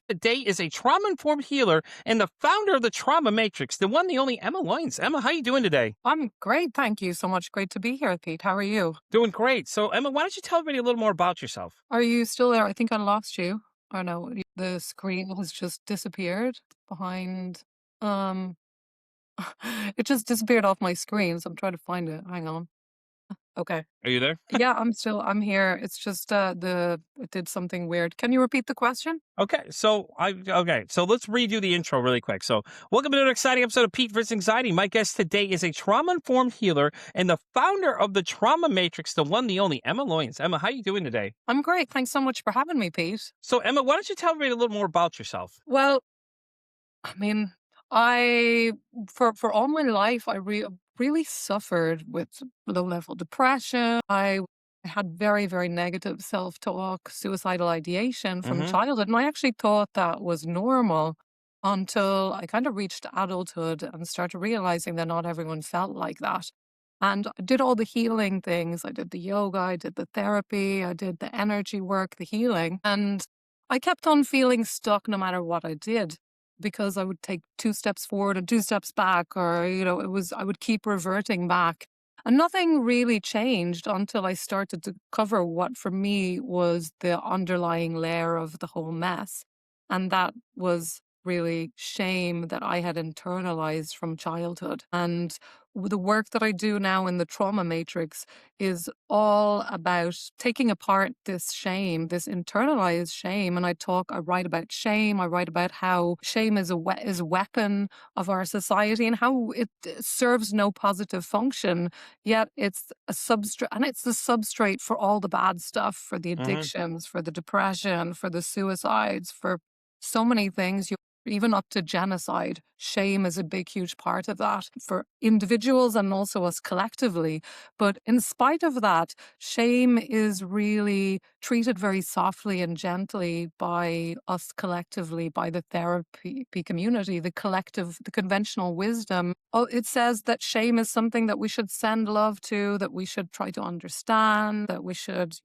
Today is a trauma-informed healer and the founder of the Trauma Matrix, the one, the only Emma Lyons. Emma, how you doing today? I'm great. Thank you so much. Great to be here, Pete. How are you? Doing great. So, Emma, why don't you tell everybody a little more about yourself? Are you still there? I think I lost you. Oh no, the screen has just disappeared behind. Um, it just disappeared off my screen, so I'm trying to find it. Hang on. Okay. Are you there? Yeah, I'm here. It's just it did something weird. Can you repeat the question? So let's redo the intro really quick. So, welcome to an exciting episode of Pete vs. Anxiety. My guest today is a trauma-informed healer and the founder of the Trauma Matrix, the one, the only Emma Lyons. Emma, how you doing today? I'm great. Thanks so much for having me, Pete. So, Emma, why don't you tell everybody a little more about yourself? Well, I mean, I for all my life, really suffered with low level depression. I had very, very negative self talk, suicidal ideation from Mm-hmm. childhood, and I actually thought that was normal until I kind of reached adulthood and started realizing that not everyone felt like that. And I did all the healing things. I did the yoga, I did the therapy, I did the energy work, the healing, and I kept on feeling stuck no matter what I did because I would take two steps forward and two steps back, or, I would keep reverting back. And nothing really changed until I started to cover what for me was the underlying layer of the whole mess. And that was really shame that I had internalized from childhood. And the work that I do now in the trauma matrix is all about taking apart this shame, this internalized shame. And I write about shame. I write about how shame is a weapon of our society and how it serves no positive function, yet it's a substrate, and it's the substrate for all the bad stuff, for the Mm-hmm. addictions, for the depression, for the suicides, for so many things. Even up to genocide. Shame is a big, huge part of that for individuals and also us collectively. But in spite of that, shame is really treated very softly and gently by us collectively, by the therapy community, the conventional wisdom. Oh, it says that shame is something that we should send love to, that we should try to understand, that we should,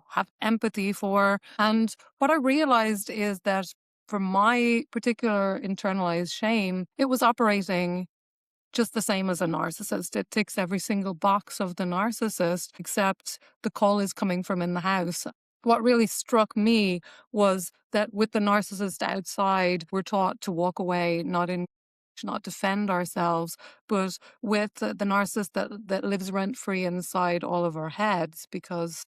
have empathy for. And what I realized is that for my particular internalized shame, it was operating just the same as a narcissist. It ticks every single box of the narcissist, except the call is coming from in the house. What really struck me was that with the narcissist outside, we're taught to walk away, not defend ourselves, but with the narcissist that lives rent free inside all of our heads because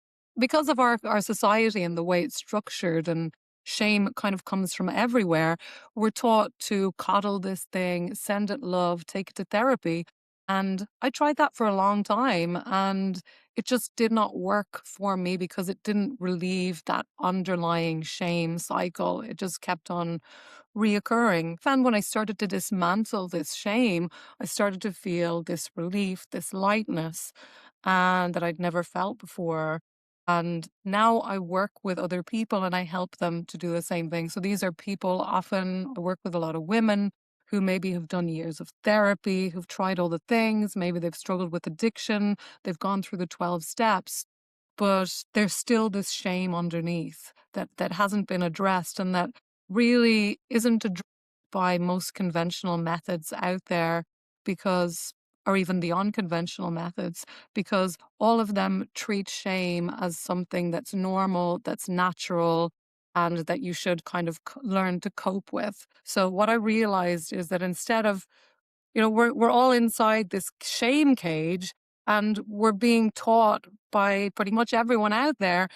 of our society and the way it's structured, and shame kind of comes from everywhere. We're taught to coddle this thing, send it love, take it to therapy. And I tried that for a long time and it just did not work for me because it didn't relieve that underlying shame cycle. It just kept on reoccurring. And when I started to dismantle this shame, I started to feel this relief, this lightness, and that I'd never felt before. And now I work with other people and I help them to do the same thing. So these are people, often I work with a lot of women who maybe have done years of therapy, who've tried all the things, maybe they've struggled with addiction, they've gone through the 12 steps, but there's still this shame underneath that hasn't been addressed and that really isn't addressed by most conventional methods out there, because or even the unconventional methods, because all of them treat shame as something that's normal, that's natural, and that you should kind of learn to cope with. So what I realized is that instead of, we're all inside this shame cage, and we're being taught by pretty much everyone out there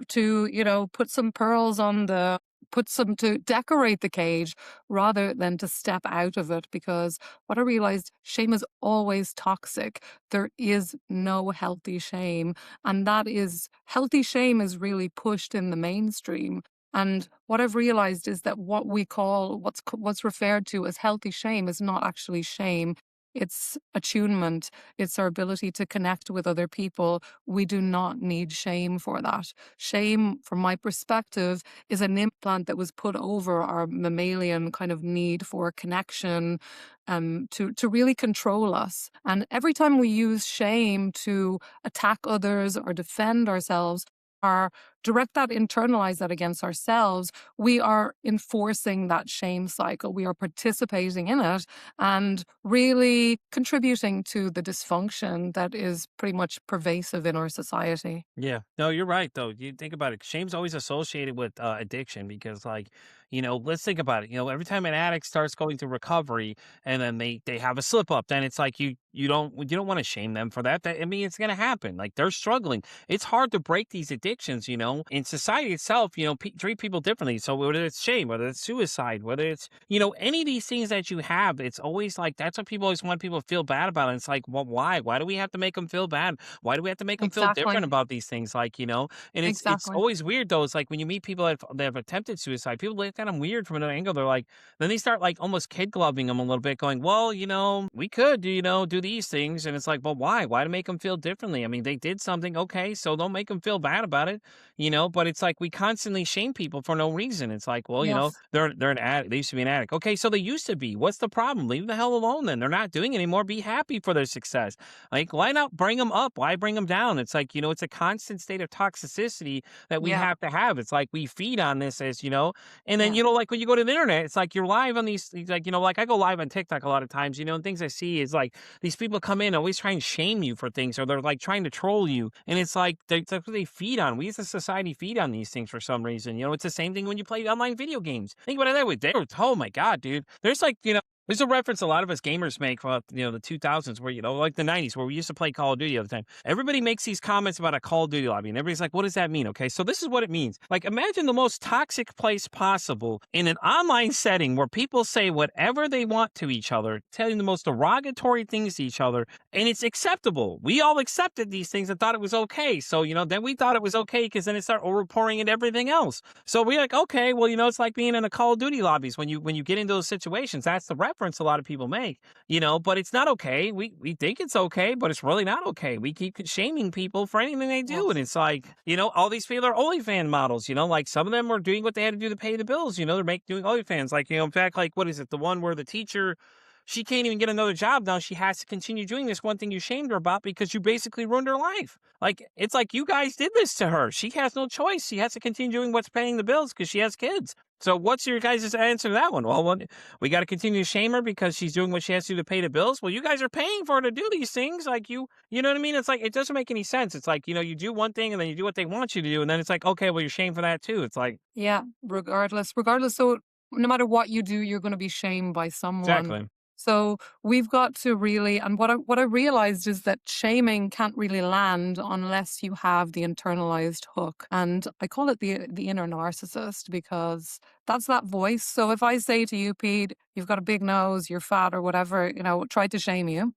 to, put some pearls on the put some to decorate the cage rather than to step out of it. Because what I realized, shame is always toxic. There is no healthy shame, and that is healthy shame is really pushed in the mainstream. And what I've realized is that what we call what's referred to as healthy shame is not actually shame. It's attunement. It's our ability to connect with other people. We do not need shame for that. Shame, from my perspective, is an implant that was put over our mammalian kind of need for connection, to really control us. And every time we use shame to attack others or defend ourselves, are direct that, internalize that against ourselves, we are enforcing that shame cycle. We are participating in it and really contributing to the dysfunction that is pretty much pervasive in our society. Yeah. No, you're right though. You think about it. Shame's always associated with addiction because let's think about it. Every time an addict starts going through recovery and then they have a slip up, then it's like you don't want to shame them for that. I mean, it's going to happen. Like they're struggling. It's hard to break these addictions, in society itself, treat people differently. So whether it's shame, whether it's suicide, whether it's, any of these things that you have, it's always like that's what people always want people to feel bad about. And it's like, well, why? Why do we have to make them feel bad? Why do we have to make them feel different Exactly. about these things? And it's Exactly. always weird though. It's like when you meet people that have attempted suicide, people look at them weird from another angle. They're like, then they start like almost kid gloving them a little bit, going, well, we could, do these things. And it's like, well, why? Why to make them feel differently? I mean, they did something. Okay. So don't make them feel bad about it, but it's like we constantly shame people for no reason. It's like, well, Yes. they're an addict. They used to be an addict. Okay. So they used to be. What's the problem? Leave the hell alone then. They're not doing it anymore. Be happy for their success. Like, why not bring them up? Why bring them down? It's like, it's a constant state of toxicity that we Yeah. have to have. It's like we feed on this and then, Yeah. like when you go to the internet, it's like you're live on these like, like I go live on TikTok a lot of times, and things I see is like these people come in always trying to shame you for things or they're like trying to troll you. And it's like that's what they feed on. We as a society feed on these things for some reason. It's the same thing when you play online video games. Think about it that way. Oh my God, dude. There's like, there's a reference a lot of us gamers make about, the 2000s where, like the 90s where we used to play Call of Duty all the time. Everybody makes these comments about a Call of Duty lobby and everybody's like, what does that mean? Okay, so this is what it means. Like imagine the most toxic place possible in an online setting where people say whatever they want to each other, telling the most derogatory things to each other, and it's acceptable. We all accepted these things and thought it was okay. So, then we thought it was okay because then it started overpouring into everything else. So we're like, okay, well, it's like being in a Call of Duty lobbies when you get into those situations. That's the reference a lot of people make, but it's not okay. We think it's okay, but it's really not okay. We keep shaming people for anything they do, and Yes. it's like, all these people are OnlyFans models. Like some of them are doing what they had to do to pay the bills. They're doing OnlyFans. Like, in fact, like what is it? The one where the teacher. She can't even get another job now. She has to continue doing this one thing you shamed her about because you basically ruined her life. Like, it's like you guys did this to her. She has no choice. She has to continue doing what's paying the bills because she has kids. So what's your guys' answer to that one? Well, we got to continue to shame her because she's doing what she has to do to pay the bills. Well, you guys are paying for her to do these things. Like you know what I mean? It's like, it doesn't make any sense. It's like, you do one thing and then you do what they want you to do. And then it's like, okay, well, you're shamed for that too. It's like, Yeah. Regardless. So no matter what you do, you're going to be shamed by someone. exactly. So we've got to really, and what I realized is that shaming can't really land unless you have the internalized hook. And I call it the inner narcissist because that's that voice. So if I say to you, Pete, you've got a big nose, you're fat or whatever, try to shame you.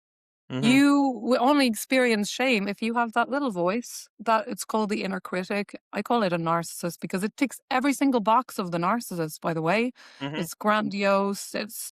Mm-hmm. You will only experience shame if you have that little voice that it's called the inner critic. I call it a narcissist because it ticks every single box of the narcissist, by the way. Mm-hmm. It's grandiose, it's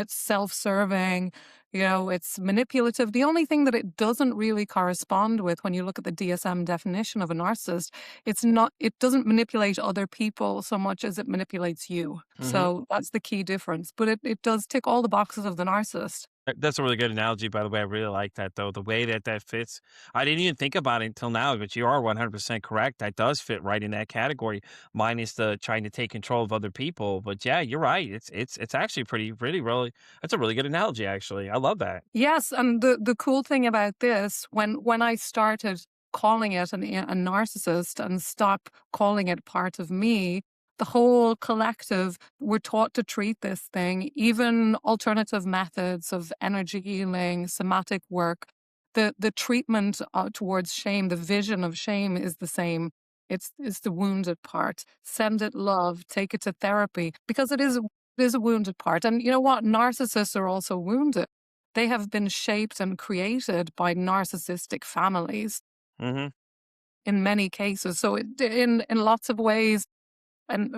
self-serving, it's manipulative. The only thing that it doesn't really correspond with when you look at the DSM definition of a narcissist, it doesn't manipulate other people so much as it manipulates you. Mm-hmm. So that's the key difference. But it does tick all the boxes of the narcissist. That's a really good analogy, by the way. I really like that, though. The way that fits. I didn't even think about it until now, but you are 100% correct. That does fit right in that category, minus the trying to take control of other people. But yeah, you're right. It's actually really. That's a really good analogy, actually. I love that. Yes, and the cool thing about this, when I started calling it a narcissist and stop calling it part of me, the whole collective were taught to treat this thing, even alternative methods of energy healing, somatic work. The treatment towards shame, the vision of shame is the same. It's the wounded part. Send it love, take it to therapy because it is a wounded part. And you know what? Narcissists are also wounded. They have been shaped and created by narcissistic families Mm-hmm. in many cases. So in lots of ways, and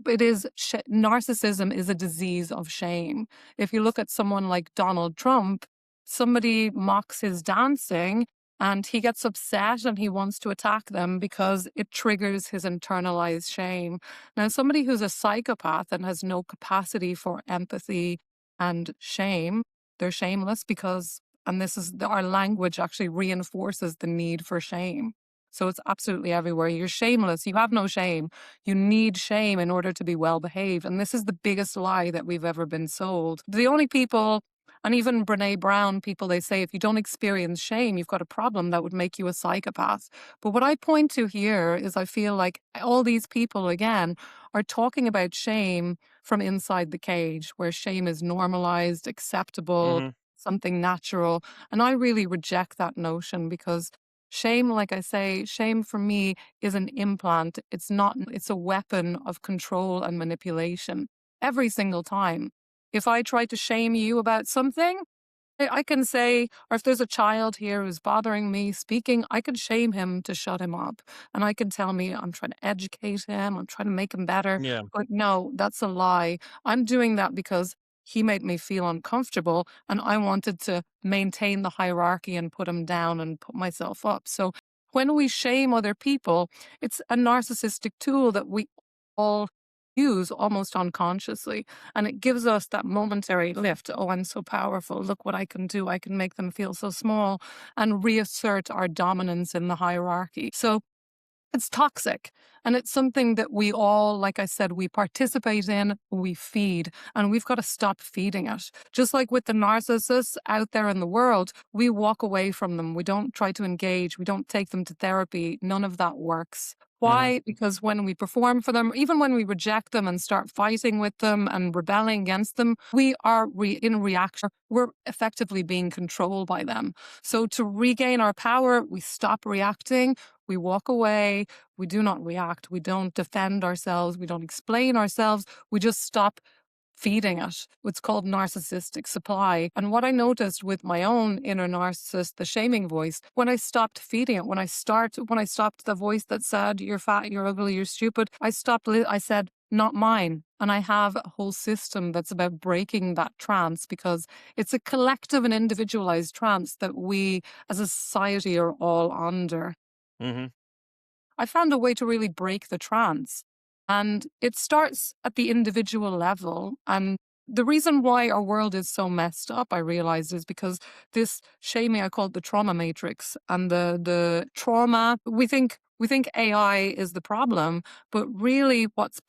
it is narcissism is a disease of shame. If you look at someone like Donald Trump, somebody mocks his dancing and he gets upset and he wants to attack them because it triggers his internalized shame. Now, somebody who's a psychopath and has no capacity for empathy and shame, they're shameless because, and this is our language actually reinforces the need for shame. So it's absolutely everywhere. You're shameless. You have no shame. You need shame in order to be well behaved. And this is the biggest lie that we've ever been sold. The only people, and even Brene Brown people, they say if you don't experience shame, you've got a problem that would make you a psychopath. But what I point to here is I feel like all these people, again, are talking about shame from inside the cage, where shame is normalized, acceptable, Hmm. something natural. And I really reject that notion because shame, like I say, shame for me is an implant. It's not, it's a weapon of control and manipulation every single time. If I try to shame you about something, I can say, or if there's a child here who's bothering me speaking, I can shame him to shut him up. And I can tell me I'm trying to educate him, I'm trying to make him better. Yeah. But no, that's a lie. I'm doing that because he made me feel uncomfortable and I wanted to maintain the hierarchy and put him down and put myself up. So when we shame other people, it's a narcissistic tool that we all use almost unconsciously. And it gives us that momentary lift. Oh, I'm so powerful. Look what I can do. I can make them feel so small and reassert our dominance in the hierarchy. So it's toxic. And it's something that we all, like I said, we participate in, we feed, and we've got to stop feeding it. Just like with the narcissists out there in the world, we walk away from them. We don't try to engage. We don't take them to therapy. None of that works. Hmm. Why? Because when we perform for them, even when we reject them and start fighting with them and rebelling against them, we are in reaction. We're effectively being controlled by them. So to regain our power, we stop reacting, we walk away, we do not react, we don't defend ourselves, we don't explain ourselves, we just stop feeding it. It's called narcissistic supply. And what I noticed with my own inner narcissist, the shaming voice, when I stopped feeding it, when I stopped the voice that said, you're fat, you're ugly, you're stupid, I said, not mine. And I have a whole system that's about breaking that trance because it's a collective and individualized trance that we as a society are all under. Hmm. I found a way to really break the trance. And it starts at the individual level. And the reason why our world is so messed up, I realized, is because this shaming, I call it the trauma matrix. And the trauma, we think AI is the problem, but really what's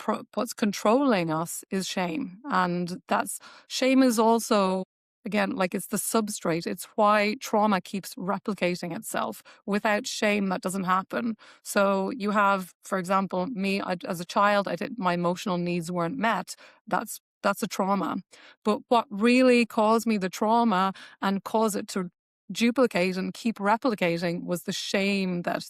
controlling us is shame. And that's shame is also, again, like it's the substrate. It's why trauma keeps replicating itself. Without shame, that doesn't happen. So you have, for example, me as a child, my emotional needs weren't met. That's a trauma. But what really caused me the trauma and caused it to duplicate and keep replicating was the shame that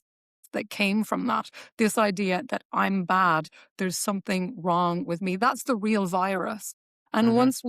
came from that. This idea that I'm bad, there's something wrong with me. That's the real virus. And Hmm. once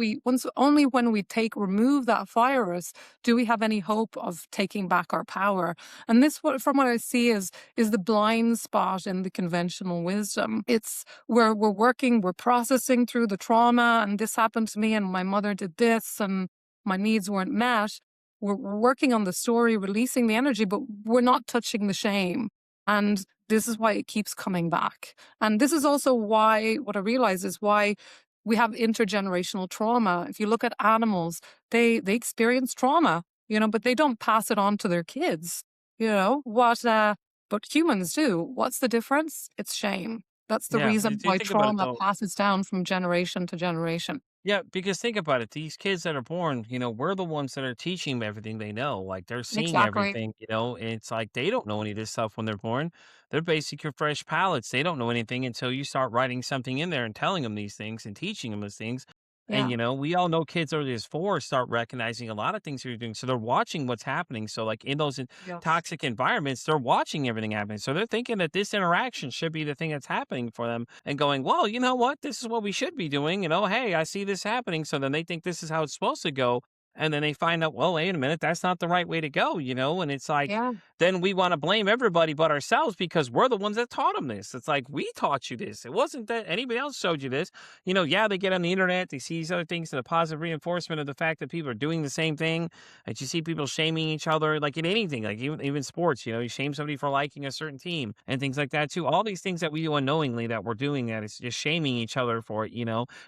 only when we remove that virus do we have any hope of taking back our power. And this, from what I see, is the blind spot in the conventional wisdom. It's where we're processing through the trauma, and this happened to me, and my mother did this, and my needs weren't met. We're working on the story, releasing the energy, but we're not touching the shame. And this is why it keeps coming back. And this is also why, what I realize is why we have intergenerational trauma. If you look at animals, they experience trauma, but they don't pass it on to their kids. But humans do. What's the difference? It's shame. That's the Yeah. reason Do you why think about it trauma though? passes down from generation to generation. Yeah, because think about it. These kids that are born, we're the ones that are teaching them everything they know. Like they're seeing Exactly. everything, and it's like they don't know any of this stuff when they're born. They're basic your fresh palates. They don't know anything until you start writing something in there and telling them these things and teaching them these things. And Yeah. we all know kids early as 4 start recognizing a lot of things you're doing. So they're watching what's happening. So like in those Yes. toxic environments, they're watching everything happening. So they're thinking that this interaction should be the thing that's happening for them and going, well, you know what? This is what we should be doing. Hey, I see this happening. So then they think this is how it's supposed to go. And then they find out, well, wait a minute, that's not the right way to go. And it's like, Yeah. then we want to blame everybody but ourselves because we're the ones that taught them this. It's like, we taught you this. It wasn't that anybody else showed you this. Yeah, they get on the internet, they see these other things, and the positive reinforcement of the fact that people are doing the same thing. And you see people shaming each other, like in anything, like even sports. You shame somebody for liking a certain team and things like that too. All these things that we do unknowingly that we're doing that is just shaming each other for it.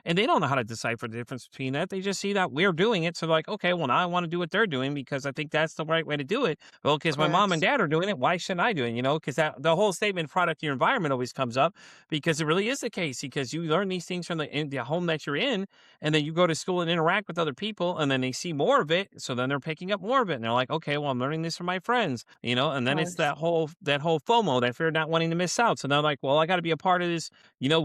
And they don't know how to decipher the difference between that. They just see that we're doing it, so they're like, okay, well, now I want to do what they're doing because I think that's the right way to do it. Well, because my mom and Correct. dad are doing it, why shouldn't I do it? Because that the whole statement product of your environment always comes up because it really is the case because you learn these things from in the home that you're in, and then you go to school and interact with other people, and then they see more of it, so then they're picking up more of it, and they're like, okay, well, I'm learning this from my friends, and then it's Right. that whole FOMO, that fear of not wanting to miss out. So they're like, well, I got to be a part of this,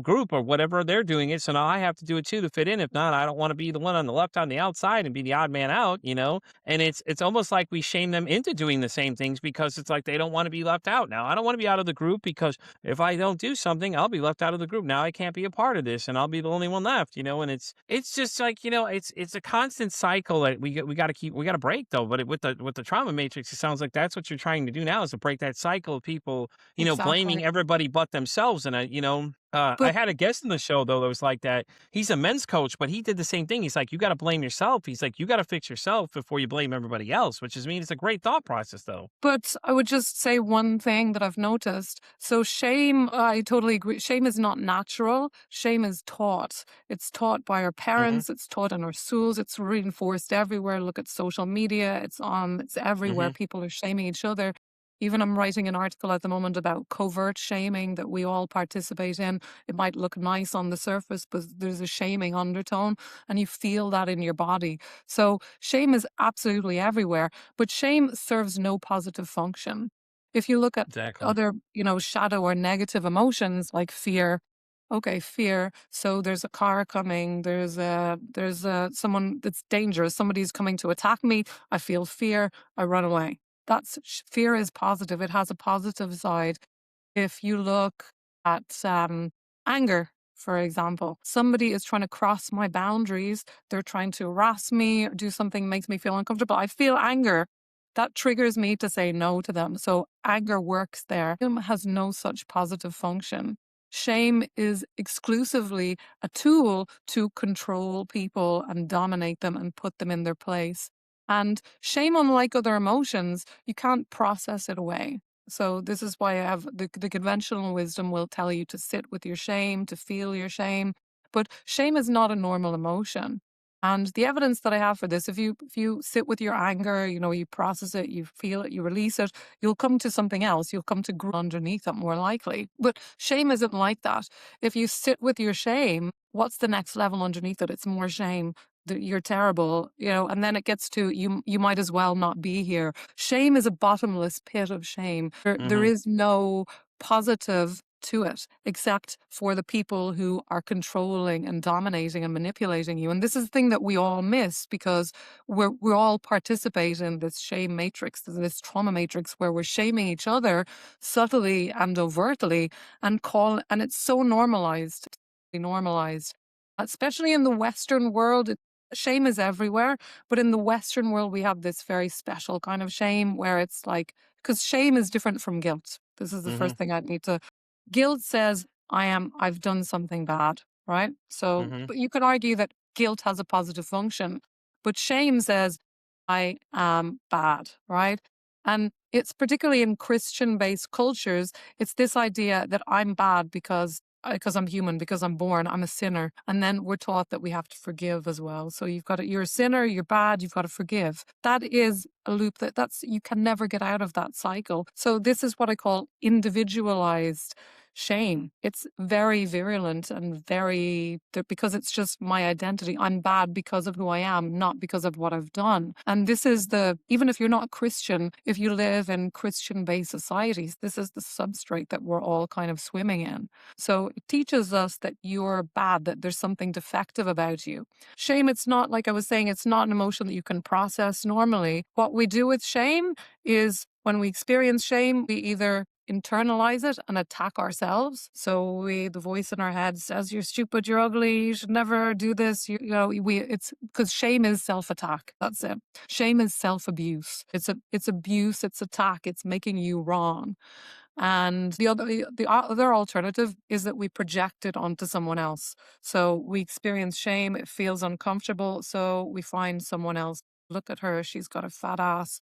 group or whatever they're doing it. So now I have to do it too to fit in. If not, I don't want to be the one on the left on the outside and be the odd man out. And it's almost like we shame them into doing the same things because it's like they don't want to be left out. Now, I don't want to be out of the group because if I don't do something, I'll be left out of the group. Now I can't be a part of this and I'll be the only one left. And it's just like, it's a constant cycle that we got to break though. But with the trauma matrix, it sounds like that's what you're trying to do now is to break that cycle of people, blaming Exactly. everybody but themselves. And I But had a guest in the show though that was like that. He's a men's coach, but he did the same thing. He's like, you got to blame yourself. He's like, you got to fix yourself before you blame everybody else. Which is, I mean, it's a great thought process though. But I would just say one thing that I've noticed. So shame, I totally agree. Shame is not natural. Shame is taught. It's taught by our Hmm. parents. It's taught in our schools. It's reinforced everywhere. Look at social media. It's everywhere. Hmm. People are shaming each other. Even I'm writing an article at the moment about covert shaming that we all participate in. It might look nice on the surface, but there's a shaming undertone, and you feel that in your body. So shame is absolutely everywhere. But shame serves no positive function. If you look at Exactly. other, shadow or negative emotions like fear, okay, fear. So there's a car coming, there's someone that's dangerous, somebody's coming to attack me. I feel fear, I run away. Fear is positive. It has a positive side. If you look at anger, for example, somebody is trying to cross my boundaries, they're trying to harass me or do something makes me feel uncomfortable. I feel anger. That triggers me to say no to them. So anger works there. Shame has no such positive function. Shame is exclusively a tool to control people and dominate them and put them in their place. And shame, unlike other emotions, you can't process it away. So this is why I have the conventional wisdom will tell you to sit with your shame, to feel your shame. But shame is not a normal emotion. And the evidence that I have for this, if you sit with your anger, you process it, you feel it, you release it, you'll come to something else. You'll come to grow underneath it more likely. But shame isn't like that. If you sit with your shame, what's the next level underneath it? It's more shame that you're terrible, and then it gets to you might as well not be here. Shame is a bottomless pit of shame. There Hmm. is no positive to it except for the people who are controlling and dominating and manipulating you. And this is the thing that we all miss because we all participate in this shame matrix, this trauma matrix where we're shaming each other subtly and overtly and it's so normalized, especially in the Western world. Shame is everywhere, but in the Western world, we have this very special kind of shame where it's like, because shame is different from guilt. This is the Hmm. first thing I'd need to. Guilt says, I've done something bad, right? So, Hmm. but you could argue that guilt has a positive function, but shame says, I am bad, right? And it's particularly in Christian based cultures, it's this idea that I'm bad because I'm human, because I'm born, I'm a sinner. And then we're taught that we have to forgive as well. So you're a sinner, you're bad, you've got to forgive. That is a loop you can never get out of that cycle. So this is what I call individualized shame. It's very virulent and because it's just my identity. I'm bad because of who I am, not because of what I've done. And this is even if you're not Christian, if you live in Christian based societies, this is the substrate that we're all kind of swimming in. So it teaches us that you're bad, that there's something defective about you. Shame, it's not, like I was saying, it's not an emotion that you can process normally. What we do with shame is when we experience shame, we either internalize it and attack ourselves. So the voice in our head says, "You're stupid, you're ugly, you should never do this." It's because shame is self-attack. That's it. Shame is self-abuse. It's abuse, it's attack, it's making you wrong. And the other alternative is that we project it onto someone else. So we experience shame, it feels uncomfortable, so we find someone else. Look at her, she's got a fat ass.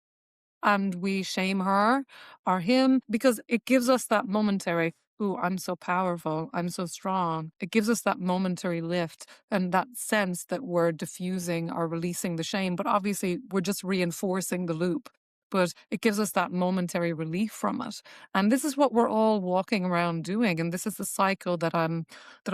And we shame her or him because it gives us that momentary ooh, I'm so powerful, I'm so strong. It gives us that momentary lift and that sense that we're diffusing or releasing the shame, but obviously we're just reinforcing the loop. But it gives us that momentary relief from it. And this is what we're all walking around doing. And this is the cycle that I'm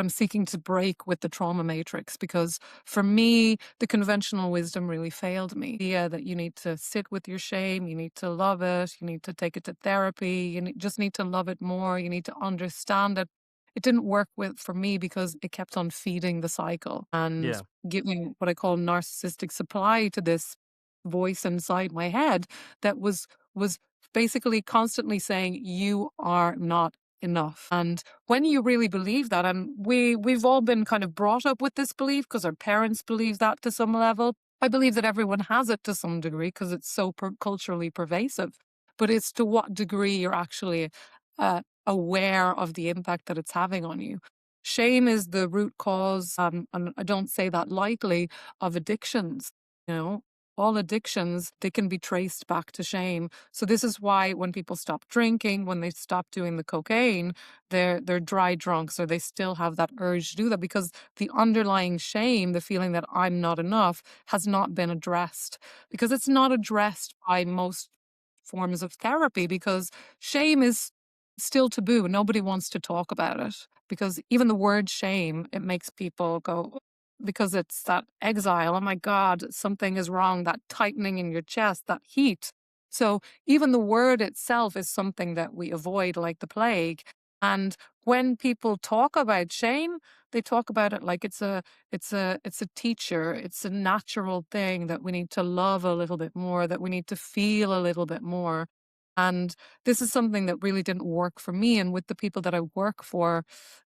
seeking to break with the trauma matrix, because for me, the conventional wisdom really failed me. Yeah, that you need to sit with your shame, you need to love it, you need to take it to therapy, just need to love it more, you need to understand it. It didn't work with for me because it kept on feeding the cycle and Yeah. giving what I call narcissistic supply to this voice inside my head that was basically constantly saying you are not enough. And when you really believe that, and we've all been kind of brought up with this belief because our parents believe that to some level. I believe that everyone has it to some degree because it's so culturally pervasive. But it's to what degree you're actually aware of the impact that it's having on you. Shame is the root cause, and I don't say that lightly, of addictions. You know, all addictions, they can be traced back to shame. So this is why when people stop drinking, when they stop doing the cocaine, they're dry drunks, or they still have that urge to do that because the underlying shame, the feeling that I'm not enough, has not been addressed. Because it's not addressed by most forms of therapy, because shame is still taboo. Nobody wants to talk about it because even the word shame, it makes people go, because it's that exile. Oh my God, something is wrong, that tightening in your chest, that heat. So even the word itself is something that we avoid like the plague. And when people talk about shame, they talk about it like it's a teacher, it's a natural thing that we need to love a little bit more, that we need to feel a little bit more. And this is something that really didn't work for me. And with the people that I work for,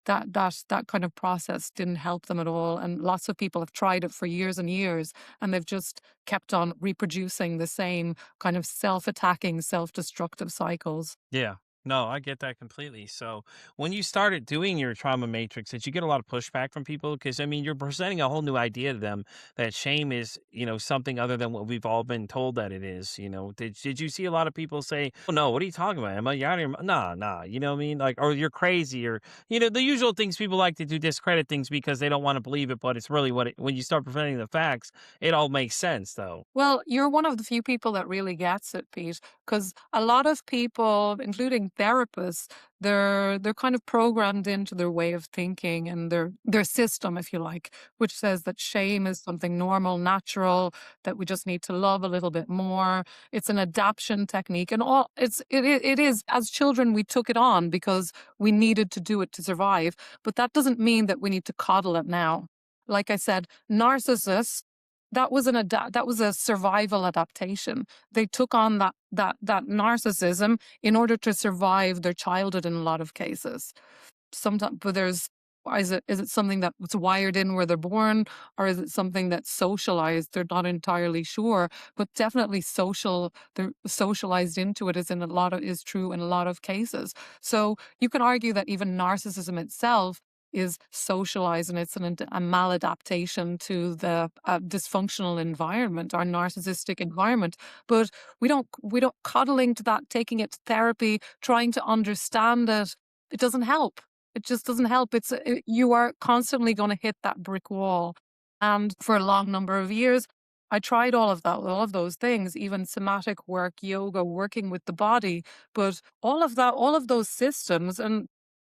that kind of process didn't help them at all. And lots of people have tried it for years and years, and they've just kept on reproducing the same kind of self-attacking, self-destructive cycles. Yeah. No, I get that completely. So, when you started doing your trauma matrix, did you get a lot of pushback from people? Because I mean, you're presenting a whole new idea to them that shame is, something other than what we've all been told that it is. Did you see a lot of people say, "Oh no, what are you talking about? Am I out of your Nah, nah." You know what I mean? Like, or you're crazy, or the usual things people like to do, discredit things because they don't want to believe it, but it's really when you start presenting the facts, it all makes sense, though. Well, you're one of the few people that really gets it, Pete, because a lot of people, including therapists, they're kind of programmed into their way of thinking and their system, if you like, which says that shame is something normal, natural, that we just need to love a little bit more. It's an adaptation technique, and it is. As children, we took it on because we needed to do it to survive, but that doesn't mean that we need to coddle it now. Like I said, narcissists, that was a survival adaptation. They took on that narcissism in order to survive their childhood in a lot of cases. Sometimes, but is it something that's wired in where they're born, or is it something that's socialized? They're not entirely sure, but definitely they're socialized into it is true in a lot of cases. So you can argue that even narcissism itself is socialized, and it's a maladaptation to the dysfunctional environment, our narcissistic environment. But we don't coddling to that, taking it to therapy, trying to understand it. It doesn't help. It just doesn't help. You are constantly going to hit that brick wall. And for a long number of years, I tried all of that, all of those things, even somatic work, yoga, working with the body, but all of that, all of those systems, and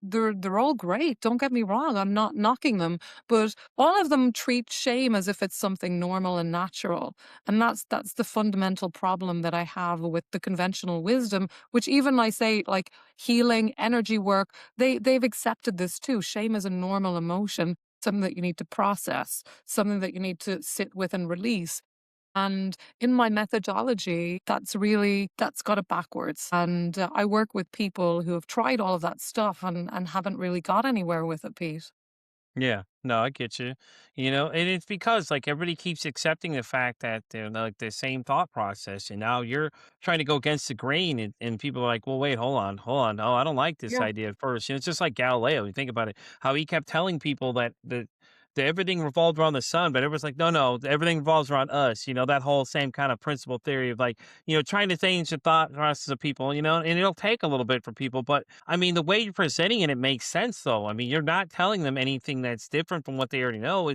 they're all great. Don't get me wrong. I'm not knocking them, but all of them treat shame as if it's something normal and natural. And that's the fundamental problem that I have with the conventional wisdom, which even I say like healing, energy work, they've accepted this too. Shame is a normal emotion, something that you need to process, something that you need to sit with and release. And in my methodology, that's got it backwards. And I work with people who have tried all of that stuff and haven't really got anywhere with it, Pete. Yeah, no, I get you. And it's because like everybody keeps accepting the fact that they're like the same thought process, and now you're trying to go against the grain, and people are like, "Well, wait, hold on. Oh, I don't like this Yeah. idea at first." It's just like Galileo. You think about it, how he kept telling people that everything revolved around the sun, but everyone's like, no, no, everything revolves around us. That whole same kind of principle theory of like, trying to change the thought process of people, and it'll take a little bit for people. But I mean, the way you're presenting it makes sense though. I mean, you're not telling them anything that's different from what they already know.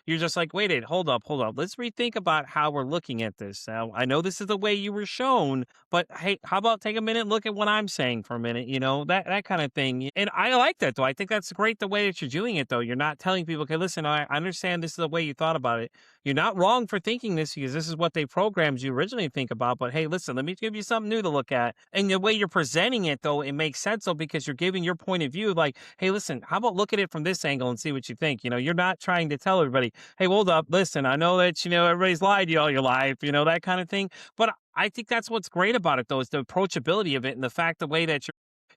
You're just like, wait, hold up, hold up. Let's rethink about how we're looking at this. Now, I know this is the way you were shown, but hey, how about take a minute and look at what I'm saying for a minute, that kind of thing. And I like that though. I think that's great the way that you're doing it though. You're not telling people, okay, listen, I understand this is the way you thought about it. You're not wrong for thinking this because this is what they programmed you originally to think about. But hey, listen, let me give you something new to look at. And the way you're presenting it though, it makes sense though, because you're giving your point of view like, hey, listen, how about look at it from this angle and see what you think? You're not trying to tell everybody, hey, hold up, listen, I know that, everybody's lied to you all your life, that kind of thing. But I think that's what's great about it, though, is the approachability of it and the fact, the way that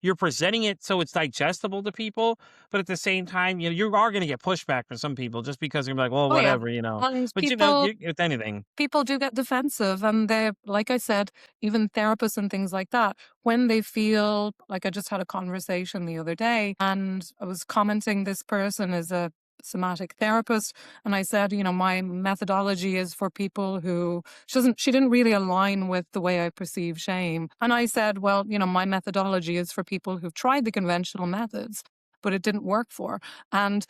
you're presenting it so it's digestible to people. But at the same time, you are going to get pushback from some people just because they're like, well, Oh yeah. whatever. And But, with anything. people do get defensive, and they, like I said, even therapists and things like that, when they feel like, I just had a conversation the other day and I was commenting, this person is a somatic therapist, and I said, my methodology is for people who she didn't really align with the way I perceive shame. And I said, well, my methodology is for people who've tried the conventional methods, but it didn't work for. And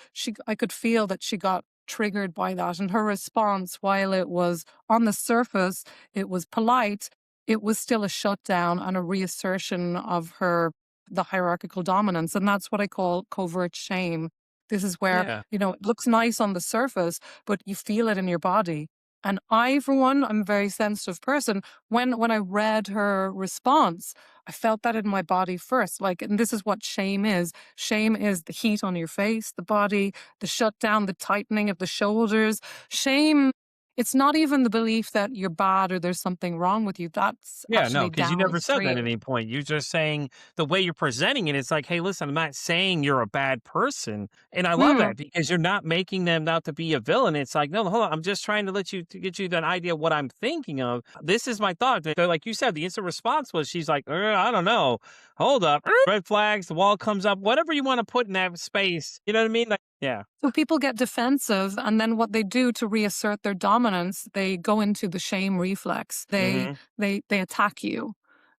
I could feel that she got triggered by that. And her response, while it was on the surface, it was polite, it was still a shutdown and a reassertion of the hierarchical dominance. And that's what I call covert shame. This is where, Yeah. it looks nice on the surface, but you feel it in your body. And I, for one, I'm a very sensitive person. When I read her response, I felt that in my body first. Like, and this is what shame is. Shame is the heat on your face, the body, the shutdown, the tightening of the shoulders. Shame, it's not even the belief that you're bad or there's something wrong with you. That's Yeah, no, actually because you never said that at downstream. any point. You're just saying the way you're presenting it, it's like, hey, listen, I'm not saying you're a bad person. And I love Hmm. that because you're not making them out to be a villain. It's like, no, hold on. I'm just trying to to get you an idea of what I'm thinking of. This is my thought. They're like you said, the instant response was she's like, I don't know. Hold up. Red flags, the wall comes up, whatever you want to put in that space. You know what I mean? Like, yeah. So people get defensive, and then what they do to reassert their dominance, they go into the shame reflex. They Mm-hmm. they attack you.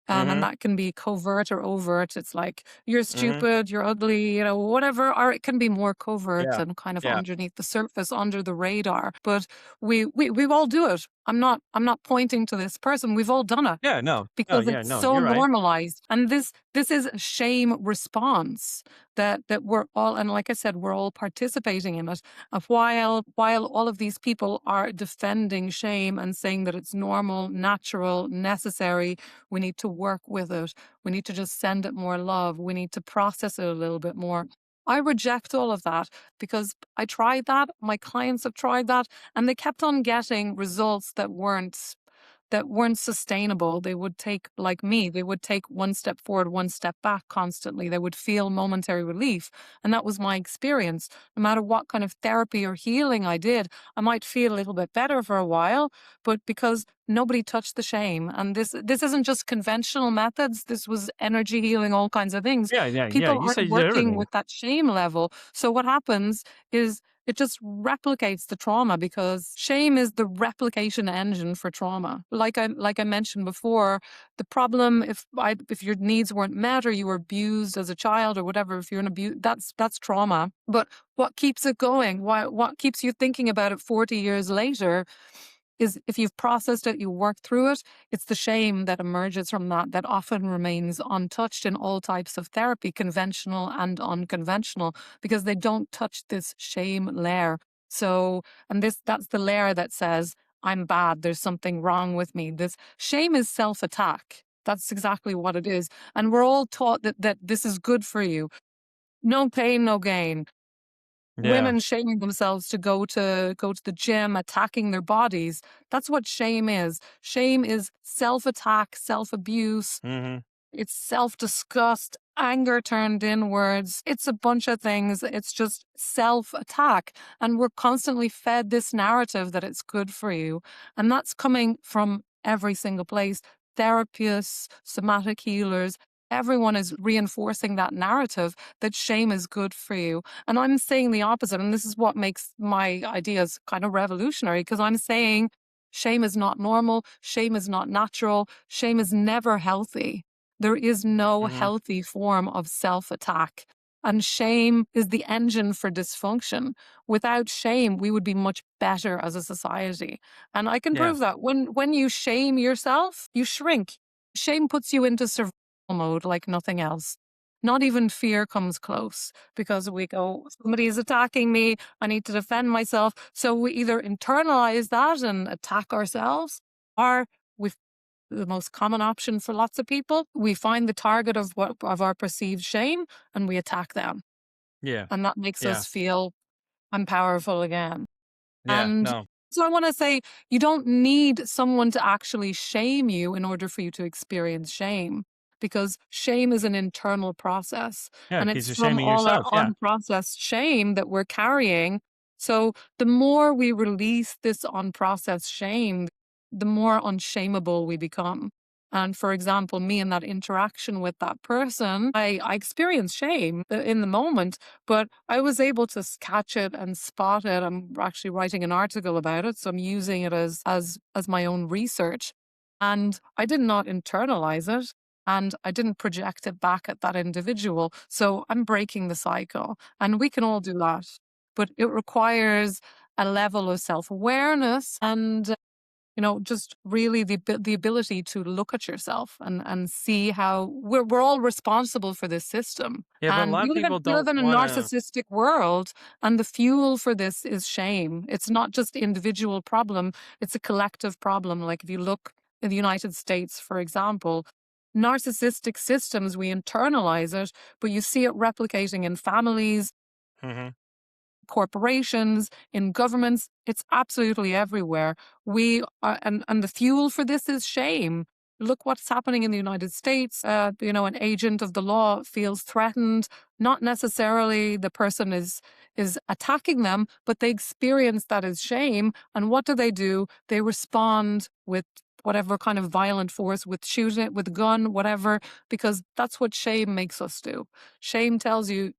And Mm-hmm. that can be covert or overt. It's like, you're Mm-hmm. stupid, you're ugly, whatever. Or it can be more covert Yeah. and kind of Yeah. underneath the surface, under the radar. But we all do it. I'm not pointing to this person. We've all done it Yeah. No. No. because Yeah. it's No. so You're right. normalized. And this is a shame response that we're all, and like I said, we're all participating in it. While all of these people are defending shame and saying that it's normal, natural, necessary, we need to work with it. We need to just send it more love. We need to process it a little bit more. I reject all of that because I tried that. My clients have tried that, and they kept on getting results that weren't sustainable. They would take, like me, they would take one step forward, one step back constantly. They would feel momentary relief. And that was my experience. No matter what kind of therapy or healing I did, I might feel a little bit better for a while, but because nobody touched the shame. And this isn't just conventional methods. This was energy healing, all kinds of things. Yeah. Yeah. Yeah. People You aren't said you did working everything. with that shame level. So what happens is it just replicates the trauma, because shame is the replication engine for trauma. Like I mentioned before, the problem, if your needs weren't met or you were abused as a child or whatever, if you're an abuse, that's trauma. But what keeps it going? What keeps you thinking about it 40 years later is, if you've processed it, you work through it, it's the shame that emerges from that often remains untouched in all types of therapy, conventional and unconventional, because they don't touch this shame layer. So, and that's the layer that says, I'm bad, there's something wrong with me. This shame is self-attack. That's exactly what it is. And we're all taught that this is good for you. No pain, no gain. Yeah. Women shaming themselves to go to the gym, attacking their bodies. That's what shame is. Shame is self-attack, self-abuse. Mm-hmm. It's self-disgust, anger turned inwards. It's a bunch of things. It's just self-attack. And we're constantly fed this narrative that it's good for you. And that's coming from every single place. Therapists, somatic healers, everyone is reinforcing that narrative that shame is good for you. And I'm saying the opposite. And this is what makes my ideas kind of revolutionary, because I'm saying shame is not normal, shame is not natural, shame is never healthy. There is no Hmm. healthy form of self attack. And shame is the engine for dysfunction. Without shame, we would be much better as a society. And I can Yeah. prove that when you shame yourself, you shrink. Shame puts you into survival mode like nothing else. Not even fear comes close, because we go, somebody is attacking me, I need to defend myself. So we either internalize that and attack ourselves, or we, the most common option for lots of people, we find the target of our perceived shame and we attack them. Yeah. And that makes Yeah. us feel I'm powerful again. Yeah. And No. so I want to say, you don't need someone to actually shame you in order for you to experience shame, because shame is an internal process, Yeah. and Because it's you're from shaming all our yourself. Yeah. unprocessed shame that we're carrying. So the more we release this unprocessed shame, the more unshameable we become. And for example, me in that interaction with that person, I experienced shame in the moment, but I was able to catch it and spot it. I'm actually writing an article about it, so I'm using it as my own research. And I did not internalize it, and I didn't project it back at that individual. So I'm breaking the cycle, and we can all do that. But it requires a level of self-awareness and just really the ability to look at yourself and see how we're all responsible for this system. Yeah. But a And lot of people we live don't in a want to. narcissistic world, and the fuel for this is shame. It's not just the individual problem, it's a collective problem. Like if you look in the United States, for example, narcissistic systems, we internalize it, but you see it replicating in families, Hmm. corporations, in governments. It's absolutely everywhere. We are, and the fuel for this is shame. Look what's happening in the United States. An agent of the law feels threatened. Not necessarily the person is attacking them, but they experience that as shame. And what do? They respond with whatever kind of violent force, with shooting, with a gun, whatever, because that's what shame makes us do. Shame tells you're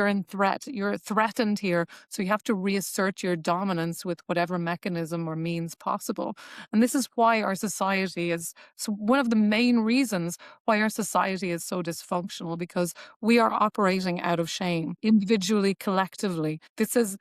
in threat. You're threatened here, so you have to reassert your dominance with whatever mechanism or means possible. And this is why our society is so one of the main reasons why our society is so dysfunctional, because we are operating out of shame, individually, collectively. This is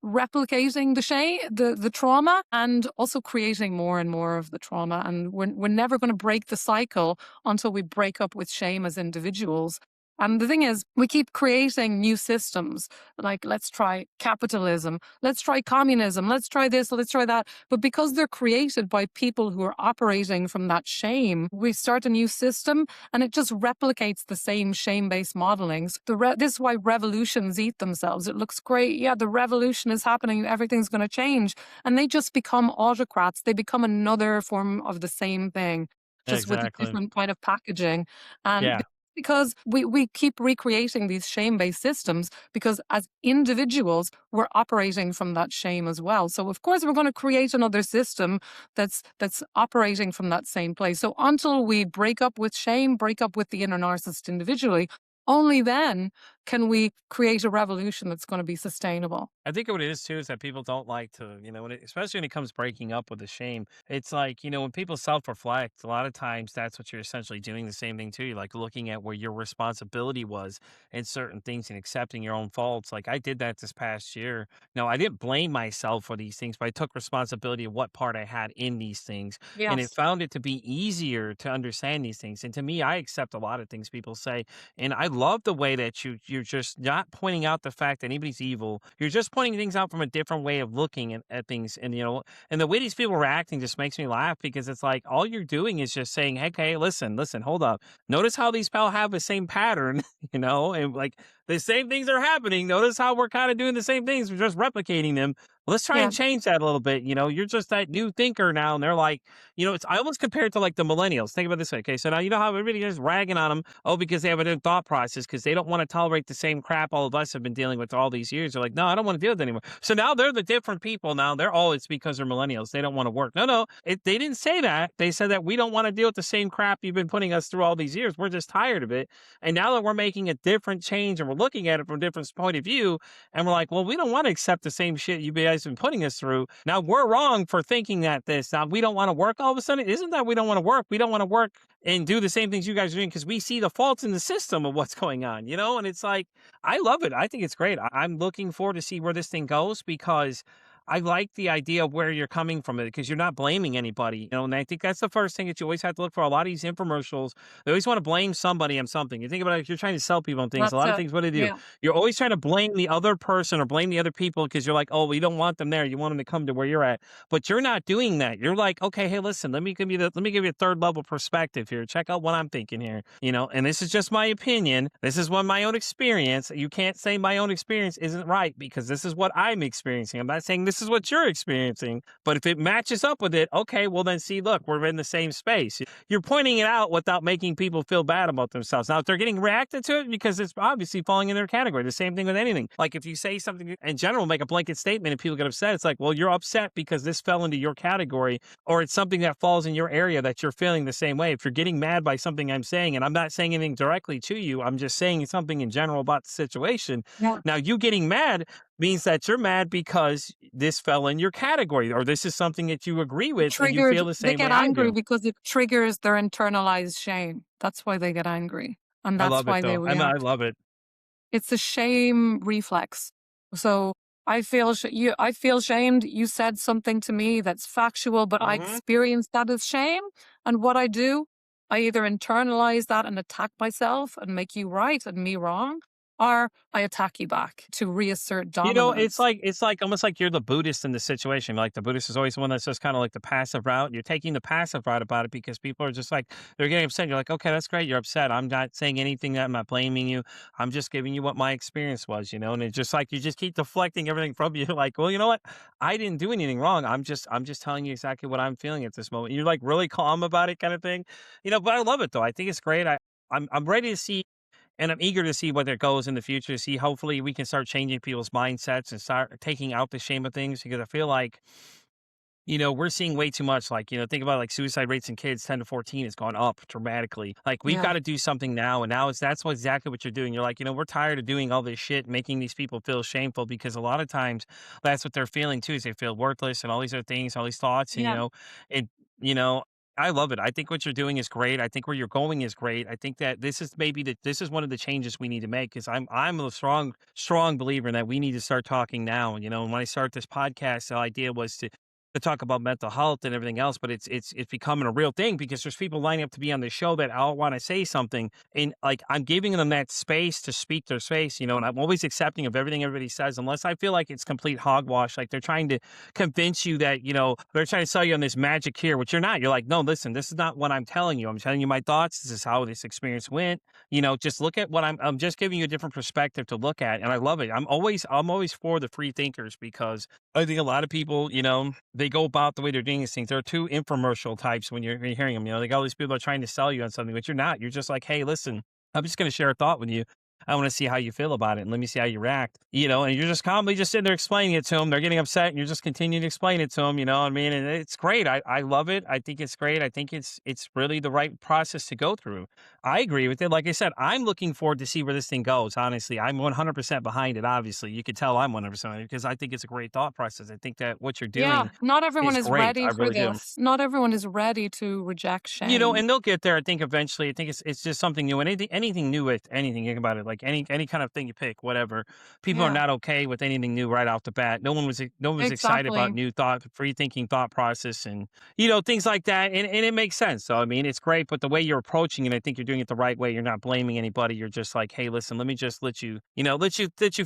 replicating the shame, the trauma, and also creating more and more of the trauma. And we're never going to break the cycle until we break up with shame as individuals. And the thing is, we keep creating new systems, like let's try capitalism, let's try communism, let's try this, let's try that. But because they're created by people who are operating from that shame, we start a new system and it just replicates the same shame-based modelings. This is why revolutions eat themselves. It looks great. Yeah, the revolution is happening. Everything's going to change. And they just become autocrats. They become another form of the same thing, just with a Exactly. different kind of packaging. And Yeah. because we keep recreating these shame-based systems, because as individuals we're operating from that shame as well. So of course we're going to create another system that's operating from that same place. So until we break up with shame, break up with the inner narcissist individually, only then can we create a revolution that's going to be sustainable. I think what it is too is that people don't like to, especially when it comes breaking up with a shame. It's like, when people self reflect, a lot of times that's what you're essentially doing the same thing too. You're like looking at where your responsibility was in certain things and accepting your own faults. Like I did that this past year. No, I didn't blame myself for these things, but I took responsibility of what part I had in these things. And it Yes. found it to be easier to understand these things. And to me, I accept a lot of things people say. And I love the way that you're just not pointing out the fact that anybody's evil. You're just pointing things out from a different way of looking at things. And and the way these people are acting just makes me laugh, because it's like all you're doing is just saying, hey, okay, listen, hold up. Notice how these people have the same pattern, and like the same things are happening. Notice how we're kind of doing the same things. We're just replicating them. Let's try Yeah. and change that a little bit. You're just that new thinker now. And they're like, it's I almost compare it to like the millennials. Think about it this way. Okay. So now you know how everybody is ragging on them. Oh, because they have a new thought process because they don't want to tolerate the same crap all of us have been dealing with all these years. They're like, no, I don't want to deal with it anymore. So now they're the different people now. It's because they're millennials. They don't want to work. No, no. They didn't say that. They said that we don't want to deal with the same crap you've been putting us through all these years. We're just tired of it. And now that we're making a different change and we're looking at it from a different point of view, and we're like, well, we don't want to accept the same shit you guys have been putting us through. Now we're wrong for thinking that now we don't want to work all of a sudden. Isn't that we don't want to work? We don't want to work and do the same things you guys are doing because we see the faults in the system of what's going on, And it's like, I love it. I think it's great. I'm looking forward to see where this thing goes because I like the idea of where you're coming from it because you're not blaming anybody, and I think that's the first thing that you always have to look for. A lot of these infomercials, they always want to blame somebody on something. You think about it, if you're trying to sell people on things, a That's lot of it. things, what do they do? Yeah. You're always trying to blame the other person or blame the other people because you're like, oh, well, you don't want them there. You want them to come to where you're at, but you're not doing that. You're like, okay, hey, listen, let me give you a third level perspective here. Check out what I'm thinking here, and this is just my opinion. This is my own experience. You can't say my own experience isn't right because this is what I'm experiencing. I'm not saying this is what you're experiencing. But if it matches up with it, okay, well then see, look, we're in the same space. You're pointing it out without making people feel bad about themselves. Now, if they're getting reacted to it because it's obviously falling in their category, the same thing with anything. Like if you say something in general, make a blanket statement and people get upset, it's like, well, you're upset because this fell into your category or it's something that falls in your area that you're feeling the same way. If you're getting mad by something I'm saying, and I'm not saying anything directly to you, I'm just saying something in general about the situation. Yeah. Now, you getting mad means that you're mad because this fell in your category or this is something that you agree with and you feel the They same get way I angry do. because it triggers their internalized shame. That's why they get angry. And I that's love it why they though. I react. love it. It's a shame reflex. So I feel shamed. You said something to me that's factual, but I Hmm. experience that as shame. And what I do, I either internalize that and attack myself and make you right and me wrong, or I attack you back to reassert It's dominance. like almost like you're the Buddhist in the situation. Like the Buddhist is always the one that's just kind of like the passive route. You're taking the passive route about it because people are just like they're getting upset. You're like, okay, that's great. You're upset. I'm not saying anything. I'm not blaming you. I'm just giving you what my experience was, And it's just like you just keep deflecting everything from you. Like, well, you know what? I didn't do anything wrong. I'm just telling you exactly what I'm feeling at this moment. You're like really calm about it, kind of thing. But I love it though. I think it's great. I'm ready to see and I'm eager to see where it goes in the future. See, hopefully, we can start changing people's mindsets and start taking out the shame of things because I feel like, we're seeing way too much. Like, think about like suicide rates in kids 10 to 14 has gone up dramatically. Like, we've got Yeah. to do something now. And now that's exactly what you're doing. You're like, we're tired of doing all this shit, making these people feel shameful because a lot of times that's what they're feeling too, is they feel worthless and all these other things, all these thoughts. And, Yeah. it, you know, I love it. I think what you're doing is great. I think where you're going is great. I think that this is one of the changes we need to make because I'm a strong believer that we need to start talking now. And when I started this podcast, the idea was to talk about mental health and everything else, but it's becoming a real thing because there's people lining up to be on the show that all want to say something, and like I'm giving them that space to speak their space, and I'm always accepting of everything everybody says, unless I feel like it's complete hogwash, like they're trying to convince you that they're trying to sell you on this magic here, which you're not. You're like, no, listen, this is not what I'm telling you. I'm telling you my thoughts. This is how this experience went. Just look at what I'm just giving you a different perspective to look at, and I love it. I'm always for the free thinkers because I think a lot of people, they go about the way they're doing these things. There are two infomercial types when you're hearing them. They got all these people that are trying to sell you on something, but you're not. You're just like, hey, listen, I'm just going to share a thought with you. I want to see how you feel about it and let me see how you react, and you're just calmly just sitting there explaining it to them. They're getting upset and you're just continuing to explain it to them, you know what I mean? And it's great. I love it. I think it's great. I think it's really the right process to go through. I agree with it. Like I said, I'm looking forward to see where this thing goes. Honestly, I'm 100% behind it. Obviously, you could tell I'm 100% because I think it's a great thought process. I think that what you're Yeah. doing Not everyone is is great. ready I for really do. this. Not everyone is ready to reject shame. And they'll get there. I think eventually. I think it's just something new. And anything new with anything, think about it. Like any kind of thing you pick, whatever. People are Yeah. not okay with anything new right off the bat. No one was excited about Exactly. new thought, free thinking thought process, and things like that. And it makes sense. So I mean, it's great. But the way you're approaching it, I think you're doing it the right way. You're not blaming anybody. You're just like, hey, listen, let me just let you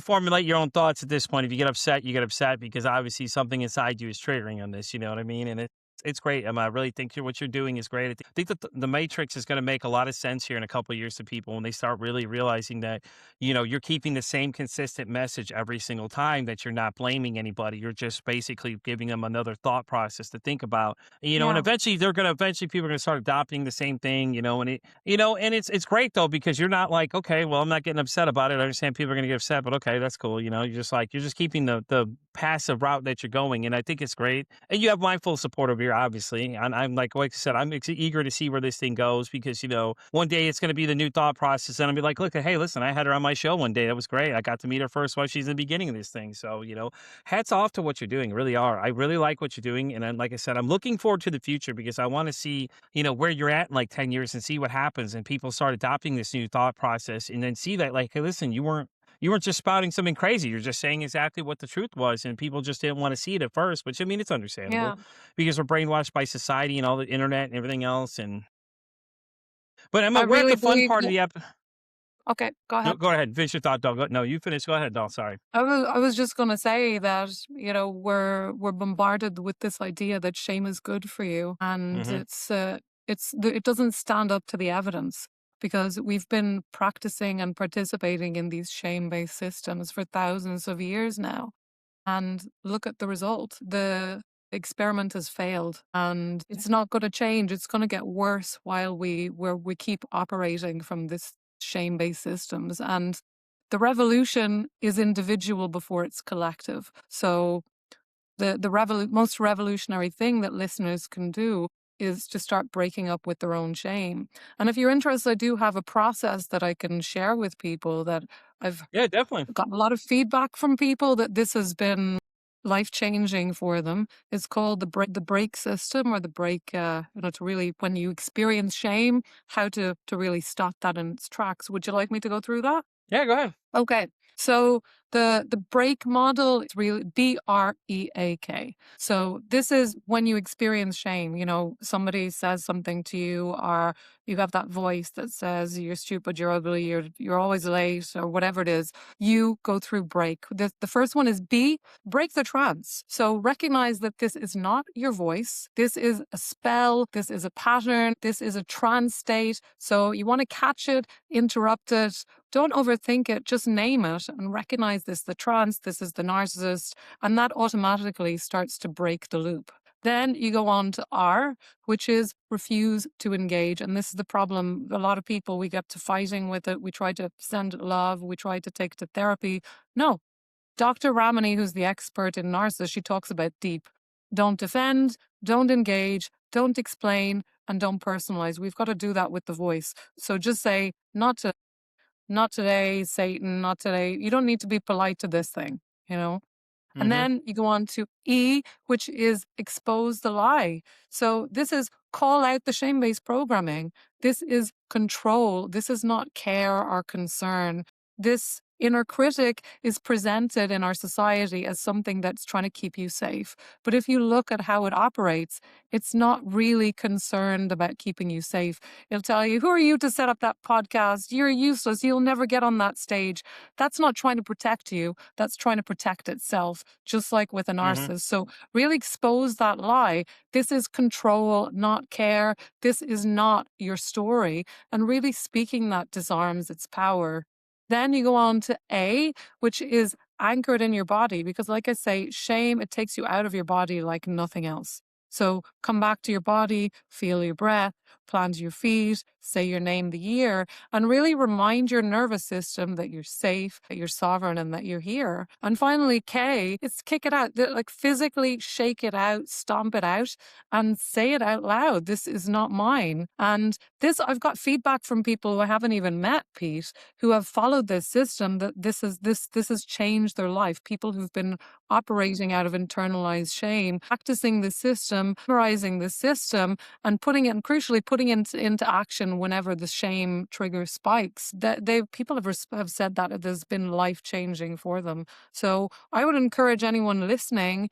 formulate your own thoughts at this point. If you get upset, you get upset because obviously something inside you is triggering on this. You know what I mean? And It's great. I really think what you're doing is great. I think that the Matrix is going to make a lot of sense here in a couple of years to people when they start really realizing that, you're keeping the same consistent message every single time, that you're not blaming anybody. You're just basically giving them another thought process to think about, and Yeah. eventually people are going to start adopting the same thing, and it's great though, because you're not like, okay, well, I'm not getting upset about it. I understand people are going to get upset, but okay, that's cool. You're just keeping the passive route that you're going. And I think it's great. And you have my full support over here, obviously. And I'm like I said, I'm eager to see where this thing goes because, one day it's going to be the new thought process. And I'll be like, look, hey, listen, I had her on my show one day. That was great. I got to meet her first while she's in the beginning of this thing. So, hats off to what you're doing. Really are. I really like what you're doing. And then, like I said, I'm looking forward to the future because I want to see, where you're at in like 10 years and see what happens. And people start adopting this new thought process and then see that, like, hey, listen, you weren't just spouting something crazy. You're just saying exactly what the truth was, and people just didn't want to see it at first. Which I mean, it's understandable Yeah. because we're brainwashed by society and all the internet and everything else. But Emma, I we're at really the fun believe part of that. the app. Okay, go No, ahead. go ahead. Finish your thought, dog. No, you finish. Go ahead, doll. Sorry. I was just gonna say that, we're bombarded with this idea that shame is good for you, and Hmm. it doesn't stand up to the evidence because we've been practicing and participating in these shame-based systems for thousands of years now. And look at the result. The experiment has failed and it's not going to change. It's going to get worse where we keep operating from this shame-based systems. And the revolution is individual before it's collective. So the most revolutionary thing that listeners can do is to start breaking up with their own shame. And if you're interested, I do have a process that I can share with people that I've Yeah, definitely. got a lot of feedback from people that this has been life changing for them. It's called the break system or the break. To really, when you experience shame, how to really stop that in its tracks. Would you like me to go through that? Yeah, go ahead. Okay. So the break model is really BREAK. So this is when you experience shame. Somebody says something to you, or you have that voice that says you're stupid, you're ugly, you're always late, or whatever it is. You go through break. The first one is B, break the trance. So recognize that this is not your voice. This is a spell. This is a pattern. This is a trance state. So you want to catch it, interrupt it. Don't overthink it, just name it and recognize this, the trance, this is the narcissist, and that automatically starts to break the loop. Then you go on to R, which is refuse to engage. And this is the problem. A lot of people, we get to fighting with it. We try to send it love. We try to take it to therapy. No. Dr. Ramani, who's the expert in narcissists, she talks about deep. Don't defend, don't engage, don't explain, and don't personalize. We've got to do that with the voice. So just say, not today, Satan, not today. You don't need to be polite to this thing, you know? And Hmm. then you go on to E, which is expose the lie. So this is call out the shame based programming. This is control. This is not care or concern. This inner critic is presented in our society as something that's trying to keep you safe. But if you look at how it operates, it's not really concerned about keeping you safe. It'll tell you, who are you to set up that podcast? You're useless. You'll never get on that stage. That's not trying to protect you. That's trying to protect itself, just like with a Hmm. narcissist. So really expose that lie. This is control, not care. This is not your story. And really speaking that disarms its power. Then you go on to A, which is anchored in your body. Because, like I say, shame, it takes you out of your body like nothing else. So come back to your body, feel your breath, plant your feet, say your name, the year, and really remind your nervous system that you're safe, that you're sovereign, and that you're here. And finally, K, it's kick it out, like physically shake it out, stomp it out, and say it out loud. This is not mine. And this, I've got feedback from people who I haven't even met, Pete, who have followed this system, that this has changed their life. People who've been operating out of internalized shame, practicing the system, memorizing the system, and putting it, and crucially putting it into action whenever the shame trigger spikes. That people have said that it has been life changing for them. So I would encourage anyone listening,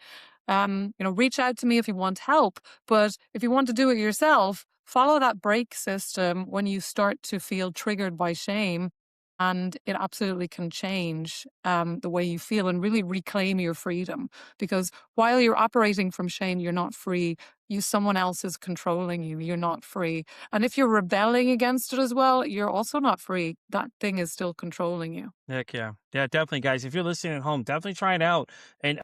reach out to me if you want help. But if you want to do it yourself, follow that break system when you start to feel triggered by shame. And it absolutely can change the way you feel and really reclaim your freedom. Because while you're operating from shame, you're not free. Someone else is controlling you. You're not free. And if you're rebelling against it as well, you're also not free. That thing is still controlling you. Heck yeah. Yeah, definitely, guys. If you're listening at home, definitely try it out. And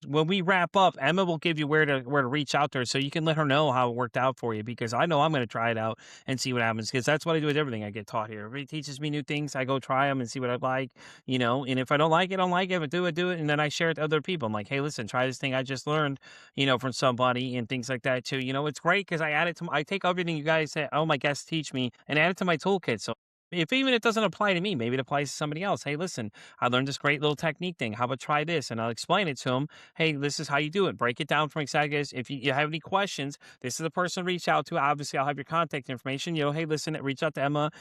when we wrap up, Emma will give you where to reach out to her so you can let her know how it worked out for you because I know I'm going to try it out and see what happens because that's what I do with everything I get taught here. Everybody teaches me new things. I go try them and see what I like, and if I don't like it, I don't like it, but do it. And then I share it to other people. I'm like, hey, listen, try this thing I just learned, from somebody and things like that too. It's great because I take everything you guys say, oh, my guests teach me and add it to my toolkit. So if even it doesn't apply to me, maybe it applies to somebody else. Hey, listen, I learned this great little technique thing. How about try this? And I'll explain it to them. Hey, this is how you do it. Break it down from exactly as if you have any questions, this is the person to reach out to. Obviously, I'll have your contact information. Hey, listen, reach out to Emma.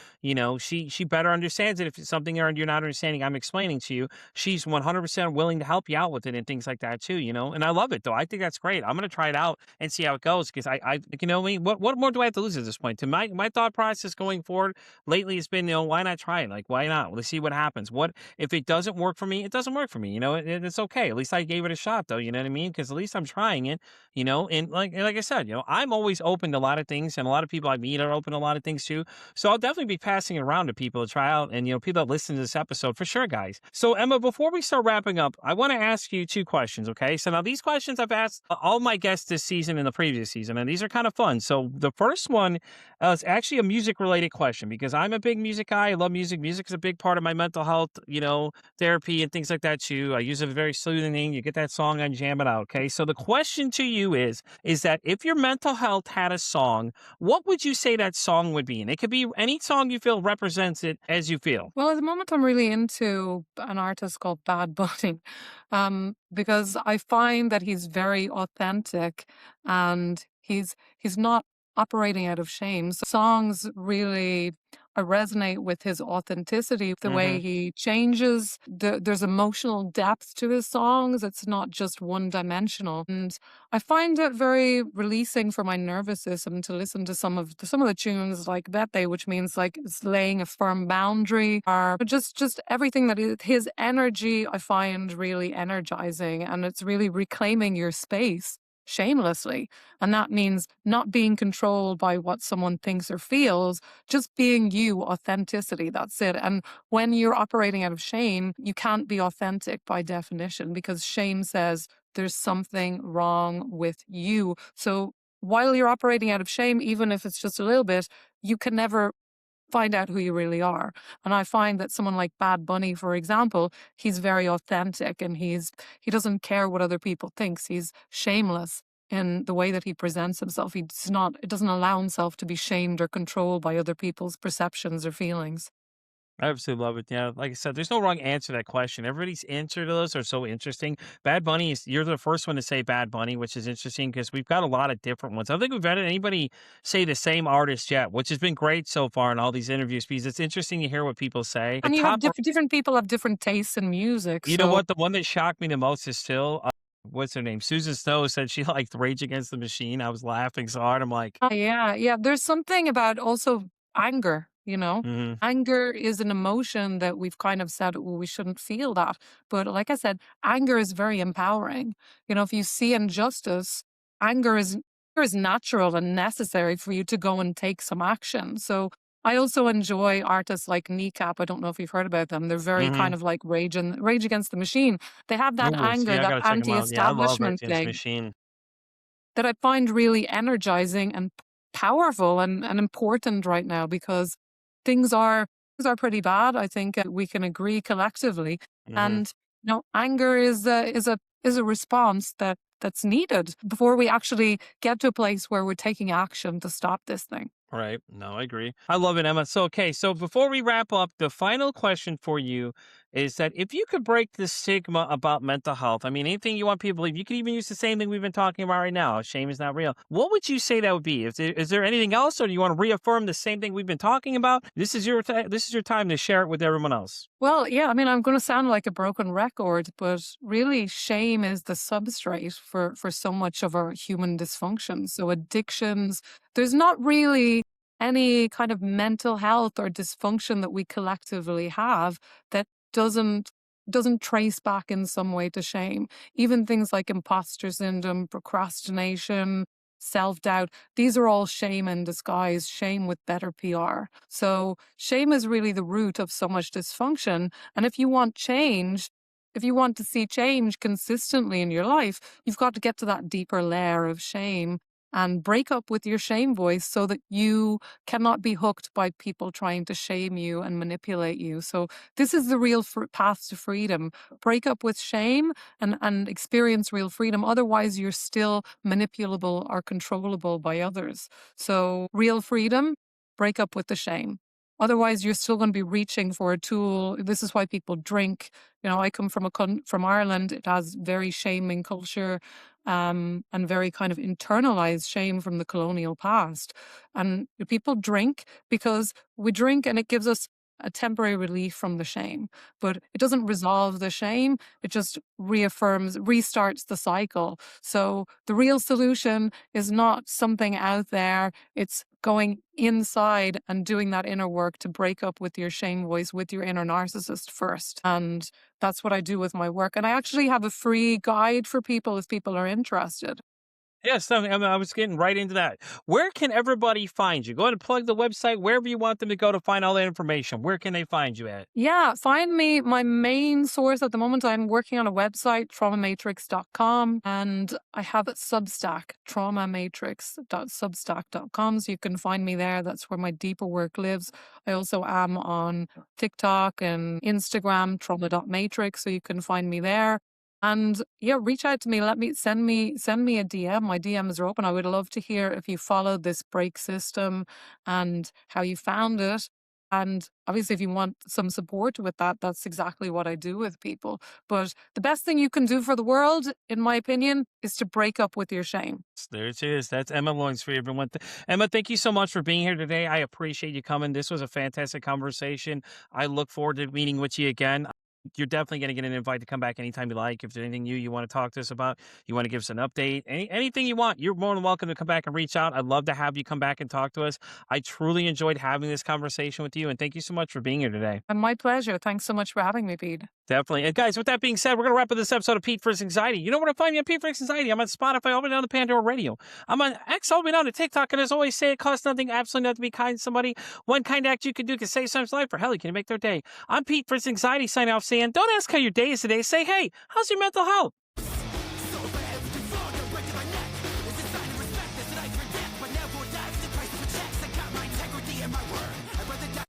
She better understands it. If it's something you're not understanding, I'm explaining to you. She's 100% willing to help you out with it and things like that too. And I love it though. I think that's great. I'm gonna try it out and see how it goes because me. What more do I have to lose at this point? To my thought process going forward lately it's been, why not try it? Like, why not? Let's see what happens. What if it doesn't work for me? It doesn't work for me. It's okay. At least I gave it a shot, though. You know what I mean? Because at least I'm trying it. And like I said, I'm always open to a lot of things, and a lot of people I meet are open to a lot of things too. So I'll definitely be passing it around to people to try out, and people that listen to this episode for sure, guys. So Emma, before we start wrapping up, I want to ask you two questions. Okay, so now these questions I've asked all my guests this season and the previous season, and these are kind of fun. So the first one is actually a music related question because I'm a big music guy. I love music. Music is a big part of my mental health, therapy and things like that too. I use it very soothing. You get that song and jam it out. Okay. So the question to you is that if your mental health had a song, what would you say that song would be? And it could be any song you feel represents it as you feel. Well, at the moment, I'm really into an artist called Bad Bunny, because I find that he's very authentic and he's not operating out of shame. So songs really resonate with his authenticity, the way Hmm. he changes. There's emotional depth to his songs. It's not just one dimensional, and I find it very releasing for my nervous system to listen to some of the tunes like Bete, which means like it's laying a firm boundary, or just everything that is his energy. I find really energizing, and it's really reclaiming your space shamelessly. And that means not being controlled by what someone thinks or feels, just being you, authenticity. That's it. And when you're operating out of shame, you can't be authentic by definition because shame says there's something wrong with you. So while you're operating out of shame, even if it's just a little bit, you can never find out who you really are. And I find that someone like Bad Bunny, for example, he's very authentic and he doesn't care what other people thinks. He's shameless in the way that he presents himself. It doesn't allow himself to be shamed or controlled by other people's perceptions or feelings. I absolutely love it. Yeah, like I said, there's no wrong answer to that question. Everybody's answer to those are so interesting. Bad Bunny you're the first one to say Bad Bunny, which is interesting because we've got a lot of different ones. I don't think we've had anybody say the same artist yet, which has been great so far in all these interviews because it's interesting to hear what people say. The And you have top, different people have different tastes in music. you know So what? The one that shocked me the most is still, what's her name? Susan Snow said she liked Rage Against the Machine. I was laughing so hard. I'm like, yeah, yeah. There's something about also anger, you know? hmm. Anger is an emotion that we've kind of said, well, we shouldn't feel that. But like I said, anger is very empowering. If you see injustice, anger is anger is natural and necessary for you to go and take some action. So I also enjoy artists like Kneecap. I don't know if you've heard about them. They're very kind Hmm. of like Rage Against the Machine. They have that Oh, see, anger, I that gotta check them out. Yeah, I love Rage anti-establishment Against the thing Machine. that I find really energizing and powerful and important right now because things are things are pretty bad. I think we can agree collectively, Hmm. and anger is a response that's needed before we actually get to a place where we're taking action to stop this thing. Right. No, I agree. I love it, Emma. So, okay. So, before we wrap up, the final question for you is that if you could break the stigma about mental health, I mean, anything you want people to believe, you could even use the same thing we've been talking about right now. Shame is not real. What would you say that would be? Is there anything else, or do you want to reaffirm the same thing we've been talking about? This is your time to share it with everyone else. Well, yeah, I mean, I'm going to sound like a broken record, but really, shame is the substrate for so much of our human dysfunction. So, addictions, there's not really any kind of mental health or dysfunction that we collectively have that doesn't trace back in some way to shame. Even things like imposter syndrome, procrastination, self-doubt, these are all shame in disguise, shame with better PR. So shame is really the root of so much dysfunction. And if you want change, if you want to see change consistently in your life, you've got to get to that deeper layer of shame and break up with your shame voice so that you cannot be hooked by people trying to shame you and manipulate you. So this is the real path to freedom. Break up with shame and experience real freedom. Otherwise, you're still manipulable or controllable by others. So real freedom, break up with the shame. Otherwise, you're still going to be reaching for a tool. This is why people drink. You know, I come from from Ireland. It has very shaming culture, and very kind of internalized shame from the colonial past. And people drink because we drink, and it gives us a temporary relief from the shame, but it doesn't resolve the shame. It just restarts the cycle. So the real solution is not something out there. It's going inside and doing that inner work to break up with your shame voice, with your inner narcissist first. And that's what I do with my work. And I actually have a free guide for people if people are interested. Yes, no, I was getting right into that. Where can everybody find you? Go ahead and plug the website wherever you want them to go to find all that information. Where can they find you at? Yeah, find me. My main source at the moment, I'm working on a website, traumamatrix.com, and I have a Substack, traumamatrix.substack.com. So you can find me there. That's where my deeper work lives. I also am on TikTok and Instagram, trauma.matrix. So you can find me there. And yeah, reach out to me. Send me a DM. My DMs are open. I would love to hear if you followed this break system and how you found it. And obviously, if you want some support with that, that's exactly what I do with people. But the best thing you can do for the world, in my opinion, is to break up with your shame. There it is. That's Emma Lyons for everyone. Emma, thank you so much for being here today. I appreciate you coming. This was a fantastic conversation. I look forward to meeting with you again. You're definitely going to get an invite to come back anytime you like. If there's anything new you want to talk to us about, you want to give us an update, anything you want, you're more than welcome to come back and reach out. I'd love to have you come back and talk to us. I truly enjoyed having this conversation with you, and thank you so much for being here today. And my pleasure. Thanks so much for having me, Pete. Definitely. And guys, with that being said, we're going to wrap up this episode of Pete vs. Anxiety. You know where to find me on Pete vs. Anxiety. I'm on Spotify, all the way down to Pandora Radio. I'm on X, all the way down to TikTok. And as always say, it costs nothing, absolutely nothing to be kind to somebody. One kind act you can do can save someone's life, or hell, you can make their day. I'm Pete vs. Anxiety signing off saying, don't ask how your day is today. Say, hey, how's your mental health?